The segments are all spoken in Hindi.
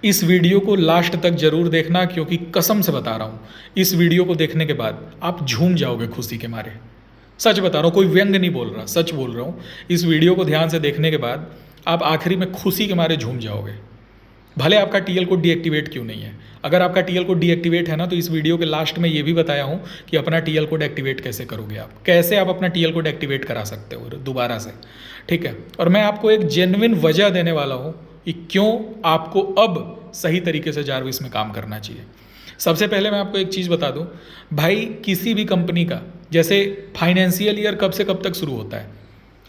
इस वीडियो को लास्ट तक जरूर देखना, क्योंकि कसम से बता रहा हूँ, इस वीडियो को देखने के बाद आप झूम जाओगे खुशी के मारे। सच बता रहा हूँ, कोई व्यंग नहीं बोल रहा, सच बोल रहा हूँ। इस वीडियो को ध्यान से देखने के बाद आप आखिरी में खुशी के मारे झूम जाओगे, भले आपका टीएल कोड डीएक्टिवेट क्यों नहीं है। अगर आपका टीएल कोड डीएक्टिवेट है ना, तो इस वीडियो के लास्ट में ये भी बताया हूँ कि अपना टीएल कोड एक्टिवेट कैसे करोगे, आप कैसे आप अपना टीएल कोड एक्टिवेट करा सकते हो दोबारा से। ठीक है, और मैं आपको एक जेन्युइन वजह देने वाला हूँ कि क्यों आपको अब सही तरीके से जारविस में काम करना चाहिए। सबसे पहले मैं आपको एक चीज़ बता दूं भाई, किसी भी कंपनी का जैसे फाइनेंशियल ईयर कब से कब तक शुरू होता है,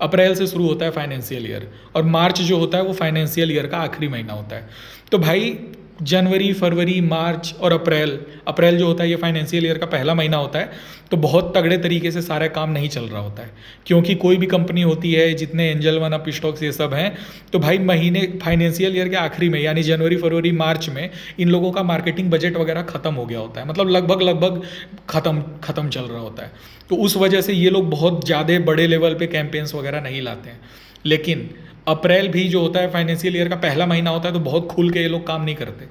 अप्रैल से शुरू होता है फाइनेंशियल ईयर, और मार्च जो होता है वो फाइनेंशियल ईयर का आखिरी महीना होता है। तो भाई जनवरी, फरवरी, मार्च और अप्रैल, अप्रैल जो होता है ये फाइनेंशियल ईयर का पहला महीना होता है। तो बहुत तगड़े तरीके से सारा काम नहीं चल रहा होता है, क्योंकि कोई भी कंपनी होती है, जितने एंजल वन, अप स्टॉक्स, ये सब हैं, तो भाई महीने फाइनेंशियल ईयर के आखिरी में यानी जनवरी, फरवरी, मार्च में इन लोगों का मार्केटिंग बजट वगैरह खत्म हो गया होता है, मतलब लगभग खत्म चल रहा होता है। तो उस वजह से ये लोग बहुत ज़्यादा बड़े लेवल पे कैंपेन्स वगैरह नहीं लाते हैं। लेकिन अप्रैल भी जो होता है फाइनेंशियल ईयर का पहला महीना होता है, तो बहुत खुल के ये लोग काम नहीं करते।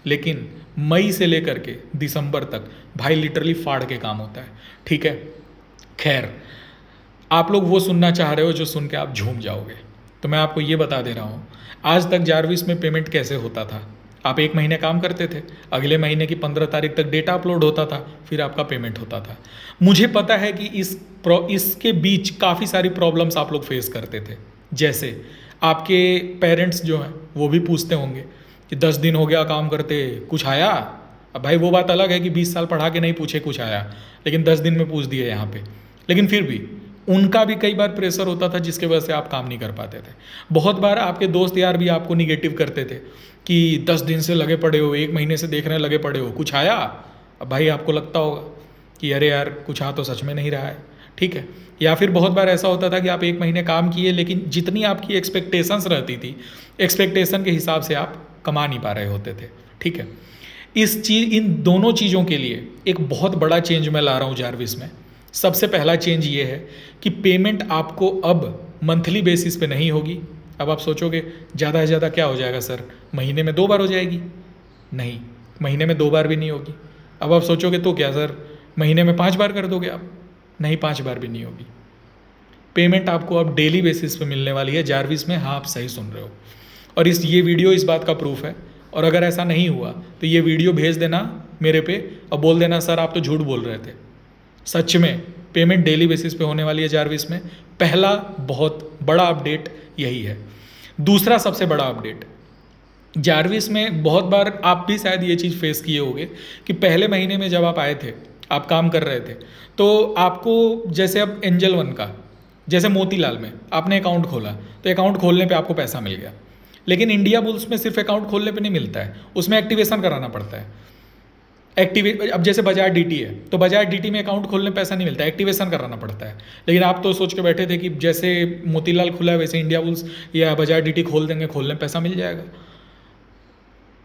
लेकिन मई से लेकर के दिसंबर तक भाई लिटरली फाड़ के काम होता है। ठीक है, खैर आप लोग वो सुनना चाह रहे हो जो सुन के आप झूम जाओगे, तो मैं आपको ये बता दे रहा हूँ, आज तक जारविस में पेमेंट कैसे होता था। आप एक महीने काम करते थे, अगले महीने की 15 तारीख तक डेटा अपलोड होता था, फिर आपका पेमेंट होता था। मुझे पता है कि इसके बीच काफ़ी सारी प्रॉब्लम्स आप लोग फेस करते थे। जैसे आपके पेरेंट्स जो हैं वो भी पूछते होंगे कि 10 दिन हो गया काम करते, कुछ आया। अब भाई वो बात अलग है कि 20 साल पढ़ा के नहीं पूछे कुछ आया, लेकिन 10 दिन में पूछ दिए यहाँ पे। लेकिन फिर भी उनका भी कई बार प्रेशर होता था, जिसके वजह से आप काम नहीं कर पाते थे। बहुत बार आपके दोस्त यार भी आपको निगेटिव करते थे कि 10 दिन से लगे पड़े हो, 1 महीने से देखने लगे पड़े हो, कुछ आया। अब भाई आपको लगता होगा कि अरे यार कुछ आ तो सच में नहीं रहा है। ठीक है, या फिर बहुत बार ऐसा होता था कि आप 1 महीने काम किए, लेकिन जितनी आपकी एक्सपेक्टेशंस रहती थी, एक्सपेक्टेशन के हिसाब से आप कमा नहीं पा रहे होते थे। ठीक है, इन दोनों चीज़ों के लिए एक बहुत बड़ा चेंज मैं ला रहा हूँ जारविस में। सबसे पहला चेंज ये है कि पेमेंट आपको अब मंथली बेसिस पे नहीं होगी। अब आप सोचोगे ज़्यादा से ज़्यादा क्या हो जाएगा सर, महीने में 2 बार हो जाएगी। नहीं, महीने में 2 बार भी नहीं होगी। अब आप सोचोगे तो क्या सर, महीने में 5 बार कर दोगे आप। नहीं, 5 बार भी नहीं होगी। पेमेंट आपको अब डेली बेसिस पे मिलने वाली है जारविस में। हाँ, आप सही सुन रहे हो, और ये वीडियो इस बात का प्रूफ है। और अगर ऐसा नहीं हुआ तो ये वीडियो भेज देना मेरे पे और बोल देना सर आप तो झूठ बोल रहे थे। सच में पेमेंट डेली बेसिस पे होने वाली है जारविस में। पहला बहुत बड़ा अपडेट यही है। दूसरा सबसे बड़ा अपडेट, जारविस में बहुत बार आप भी शायद ये चीज़ फेस किए होंगे कि पहले महीने में जब आप आए थे, आप काम कर रहे थे, तो आपको जैसे अब एंजल वन का, जैसे मोतीलाल में आपने अकाउंट खोला, तो अकाउंट खोलने पे आपको पैसा मिल गया। लेकिन इंडिया बुल्स में सिर्फ अकाउंट खोलने पे नहीं मिलता है, उसमें एक्टिवेशन कराना पड़ता है। अब जैसे बजाज डीटी है, तो बजाज डीटी में अकाउंट खोलने पैसा नहीं मिलता, एक्टिवेशन कराना पड़ता है। लेकिन आप तो सोच के बैठे थे कि जैसे मोतीलाल खुला है वैसे इंडिया बुल्स या बजाज डीटी खोल देंगे, खोलने पैसा मिल जाएगा।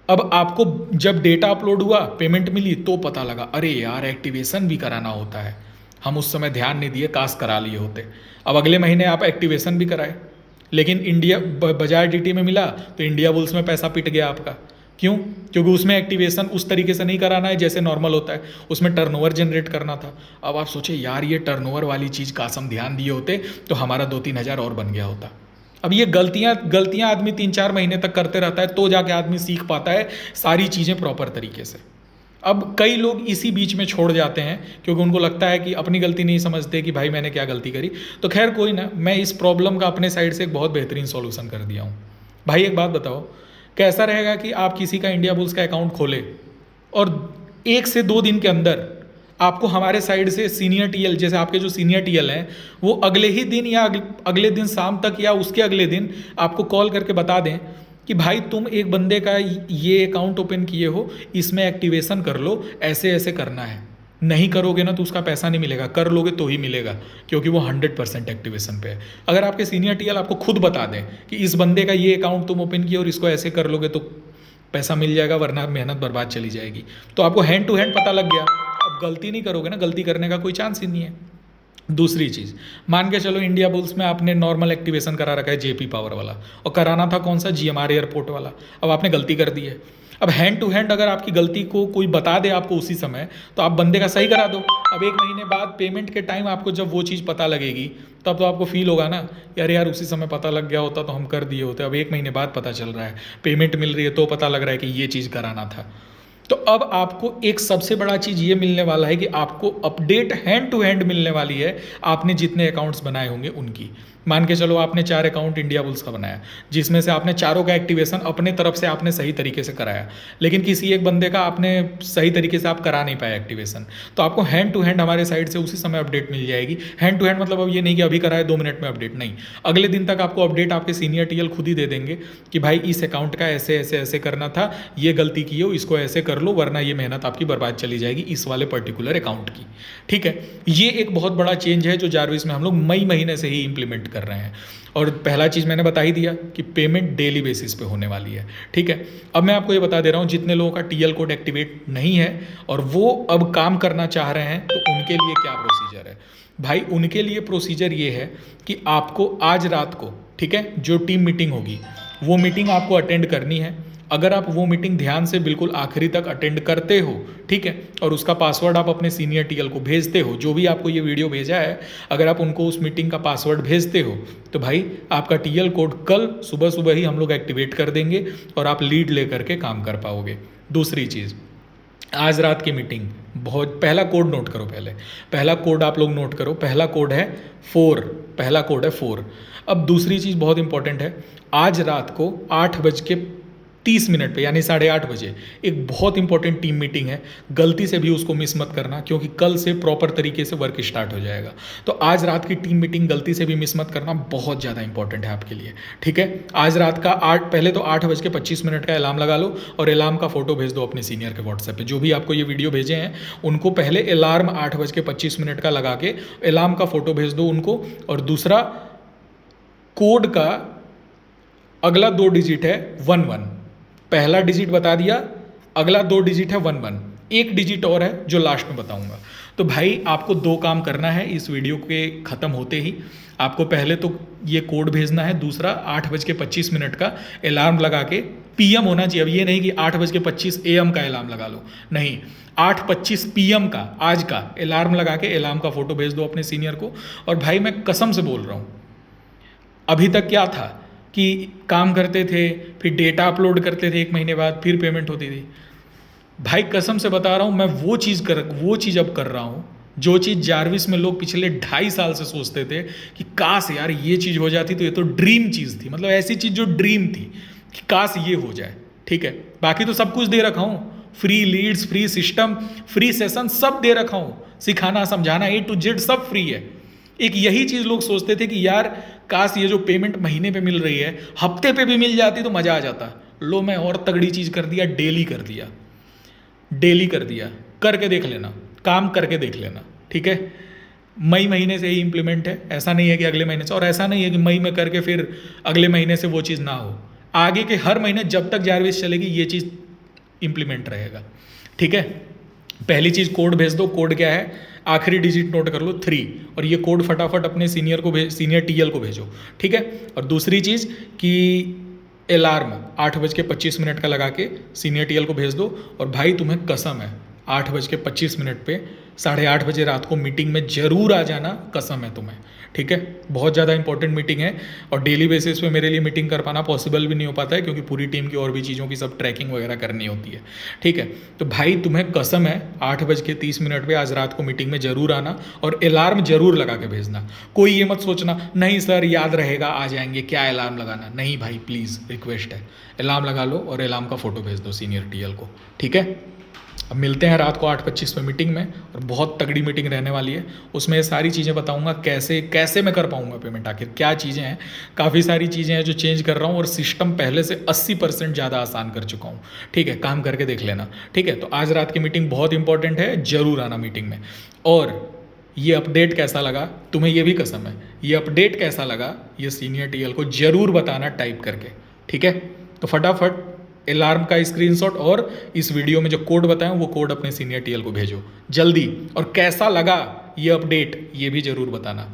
अब आपको जब डेटा अपलोड हुआ, पेमेंट मिली, तो पता लगा अरे यार एक्टिवेशन भी कराना होता है। हम उस समय ध्यान नहीं दिए, काश करा लिए होते। अब अगले महीने आप एक्टिवेशन भी कराए, लेकिन बजाज डीटी में मिला तो इंडिया बुल्स में पैसा पिट गया आपका। क्यों? क्योंकि उसमें एक्टिवेशन उस तरीके से नहीं कराना है जैसे नॉर्मल होता है, उसमें टर्नओवर जनरेट करना था। अब आप सोचे यार ये टर्नओवर वाली चीज़ काश हम ध्यान दिए होते तो हमारा 2-3 हज़ार और बन गया होता। अब ये गलतियाँ आदमी 3-4 महीने तक करते रहता है, तो जाके आदमी सीख पाता है सारी चीज़ें प्रॉपर तरीके से। अब कई लोग इसी बीच में छोड़ जाते हैं क्योंकि उनको लगता है कि अपनी गलती नहीं समझते कि भाई मैंने क्या गलती करी। तो खैर कोई ना, मैं इस प्रॉब्लम का अपने साइड से एक बहुत बेहतरीन सॉल्यूशन कर दिया हूँ। भाई एक बात बताओ, कैसा रहेगा कि आप किसी का इंडिया बुल्स का अकाउंट खोले और 1 से 2 दिन के अंदर आपको हमारे साइड से सीनियर टीएल, जैसे आपके जो सीनियर टीएल हैं, वो अगले ही दिन या अगले दिन शाम तक या उसके अगले दिन आपको कॉल करके बता दें कि भाई तुम एक बंदे का ये अकाउंट ओपन किए हो, इसमें एक्टिवेशन कर लो, ऐसे ऐसे करना है। नहीं करोगे ना तो उसका पैसा नहीं मिलेगा, कर लोगे तो ही मिलेगा, क्योंकि वो 100% एक्टिवेशन पे है। अगर आपके सीनियर टीएल आपको खुद बता दें कि इस बंदे का ये अकाउंट तुम ओपन किए और इसको ऐसे कर लोगे तो पैसा मिल जाएगा, वरना मेहनत बर्बाद चली जाएगी। तो आपको हैंड टू हैंड पता लग गया, अब गलती नहीं करोगे ना, गलती करने का कोई चांस ही नहीं है। दूसरी चीज़, मान के चलो इंडिया बुल्स में आपने नॉर्मल एक्टिवेशन करा रखा है जेपी पावर वाला, और कराना था कौन सा, जीएमआर एयरपोर्ट वाला। अब आपने गलती कर दी है। अब हैंड टू हैंड अगर आपकी गलती को कोई बता दे आपको उसी समय, तो आप बंदे का सही करा दो। अब 1 महीने बाद पेमेंट के टाइम आपको जब वो चीज़ पता लगेगी, तब तो आपको फील होगा ना, यार उसी समय पता लग गया होता तो हम कर दिए होते। अब 1 महीने बाद पता चल रहा है, पेमेंट मिल रही है तो पता लग रहा है कि ये चीज़ कराना था। तो अब आपको एक सबसे बड़ा चीज़ ये मिलने वाला है कि आपको अपडेट हैंड टू हैंड मिलने वाली है, आपने जितने अकाउंट्स बनाए होंगे उनकी। मान के चलो आपने 4 अकाउंट इंडिया बुल्स का बनाया, जिसमें से आपने चारों का एक्टिवेशन अपने तरफ से आपने सही तरीके से कराया, लेकिन किसी एक बंदे का आपने सही तरीके से आप करा नहीं पाया एक्टिवेशन, तो आपको हैंड टू हैंड हमारे साइड से उसी समय अपडेट मिल जाएगी। हैंड टू हैंड मतलब अब ये नहीं कि अभी कराए 2 मिनट में अपडेट, नहीं, अगले दिन तक आपको अपडेट आपके सीनियर टीएल खुद ही दे देंगे कि भाई इस अकाउंट का ऐसे ऐसे ऐसे करना था, ये गलती की हो, इसको ऐसे कर लो, वरना ये मेहनत आपकी बर्बाद चली जाएगी इस वाले पर्टिकुलर अकाउंट की। ठीक है, ये एक बहुत बड़ा चेंज है जो जारविस में हम लोग मई महीने से ही इंप्लीमेंट कर रहे हैं। और पहला चीज़ मैंने बता ही दिया कि पेमेंट डेली बेसिस पे होने वाली है। ठीक है, अब मैं आपको ये बता दे रहा हूँ, जितने लोगों का टीएल कोड एक्टिवेट नहीं है और वो अब काम करना चाह रहे हैं, तो उनके लिए क्या प्रोसीजर है भाई। उनके लिए प्रोसीजर ये है कि आपको आज रात को, ठीक है, जो टीम मीटिंग होगी वो मीटिंग आपको अटेंड करनी है। अगर आप वो मीटिंग ध्यान से बिल्कुल आखिरी तक अटेंड करते हो, ठीक है, और उसका पासवर्ड आप अपने सीनियर टीएल को भेजते हो, जो भी आपको ये वीडियो भेजा है, अगर आप उनको उस मीटिंग का पासवर्ड भेजते हो, तो भाई आपका टीएल कोड कल सुबह सुबह ही हम लोग एक्टिवेट कर देंगे और आप लीड लेकर के काम कर पाओगे। दूसरी चीज़, आज रात की मीटिंग, बहुत पहला कोड नोट करो, पहला कोड आप लोग नोट करो, पहला कोड है 4, पहला कोड है 4। अब दूसरी चीज़ बहुत इंपॉर्टेंट है, आज रात को 8:30 पे यानी 8:30 बजे एक बहुत इंपॉर्टेंट टीम मीटिंग है, गलती से भी उसको मिस मत करना, क्योंकि कल से प्रॉपर तरीके से वर्क स्टार्ट हो जाएगा। तो आज रात की टीम मीटिंग गलती से भी मिस मत करना, बहुत ज़्यादा इंपॉर्टेंट है आपके लिए। ठीक है, आज रात का पहले तो 8:25 का अलार्म लगा लो और अलार्म का फोटो भेज दो अपने सीनियर के व्हाट्सएप पे। जो भी आपको ये वीडियो भेजे हैं उनको पहले अलार्म 8:25 का लगा के अलार्म का फोटो भेज दो उनको। और दूसरा, कोड का अगला 2 डिजिट है 11, पहला डिजिट बता दिया, अगला 2 डिजिट है 11, एक डिजिट और है जो लास्ट में बताऊंगा। तो भाई आपको 2 काम करना है इस वीडियो के ख़त्म होते ही। आपको पहले तो ये कोड भेजना है, दूसरा 8:25 का अलार्म लगा के, पीएम होना चाहिए। अब ये नहीं कि 8:25 AM का अलार्म लगा लो, नहीं, 8:25 PM का आज का अलार्म लगा के अलार्म का फोटो भेज दो अपने सीनियर को। और भाई मैं कसम से बोल रहा हूँ, अभी तक क्या था कि काम करते थे, फिर डेटा अपलोड करते थे, 1 महीने बाद फिर पेमेंट होती थी। भाई कसम से बता रहा हूँ, मैं वो चीज़ अब कर रहा हूँ जो चीज़ जारविस में लोग पिछले 2.5 साल से सोचते थे कि काश यार ये चीज़ हो जाती तो ये तो ड्रीम चीज़ थी, मतलब ऐसी चीज़ जो ड्रीम थी कि काश ये हो जाए। ठीक है, बाकी तो सब कुछ दे रखा हूँ, free leads, free system, free session सब दे रखा हूँ, सिखाना समझाना A to Z सब फ्री है। एक यही चीज़ लोग सोचते थे कि यार काश ये जो पेमेंट महीने पे मिल रही है हफ्ते पे भी मिल जाती तो मज़ा आ जाता। लो मैं और तगड़ी चीज़ कर दिया, डेली कर दिया, डेली कर दिया। करके देख लेना, काम करके देख लेना। ठीक है, मई महीने से ही इम्प्लीमेंट है, ऐसा नहीं है कि अगले महीने से, और ऐसा नहीं है कि मई में करके फिर अगले महीने से वो चीज़ ना हो। आगे के हर महीने जब तक जारविस चलेगी ये चीज़ इम्प्लीमेंट रहेगा। ठीक है, पहली चीज़ कोड भेज दो। कोड क्या है, आखिरी डिजिट नोट कर लो 3, और ये कोड फटाफट अपने सीनियर टीएल को भेजो। ठीक है, और दूसरी चीज़ कि अलार्म 8:25 का लगा के सीनियर टीएल को भेज दो। और भाई तुम्हें कसम है 8:25 पे 8:30 बजे रात को मीटिंग में ज़रूर आ जाना, कसम है तुम्हें। ठीक है, बहुत ज़्यादा इंपॉर्टेंट मीटिंग है और डेली बेसिस पे मेरे लिए मीटिंग कर पाना पॉसिबल भी नहीं हो पाता है, क्योंकि पूरी टीम की और भी चीज़ों की सब ट्रैकिंग वगैरह करनी होती है। ठीक है, तो भाई तुम्हें कसम है 8:30 पे आज रात को मीटिंग में ज़रूर आना और अलार्म ज़रूर लगा के भेजना। कोई ये मत सोचना नहीं सर याद रहेगा आ जाएंगे, क्या अलार्म लगाना, नहीं भाई प्लीज़ रिक्वेस्ट है, अलार्म लगा लो और अलार्म का फ़ोटो भेज दो सीनियर टीएल को। ठीक है, अब मिलते हैं रात को 8:25 पे मीटिंग में, और बहुत तगड़ी मीटिंग रहने वाली है। उसमें ये सारी चीज़ें बताऊंगा, कैसे मैं कर पाऊंगा पेमेंट, आखिर क्या चीज़ें हैं। काफ़ी सारी चीज़ें हैं जो चेंज कर रहा हूँ और सिस्टम पहले से 80% ज़्यादा आसान कर चुका हूँ। ठीक है, काम करके देख लेना। ठीक है, तो आज रात की मीटिंग बहुत इंपॉर्टेंट है, ज़रूर आना मीटिंग में। और ये अपडेट कैसा लगा, तुम्हें ये भी कसम है, ये अपडेट कैसा लगा ये सीनियर टीएल को ज़रूर बताना टाइप करके। ठीक है, तो फटाफट अलार्म का स्क्रीनशॉट और इस वीडियो में जो कोड बताएं वो कोड अपने सीनियर टीएल को भेजो जल्दी। और कैसा लगा ये अपडेट, ये भी ज़रूर बताना।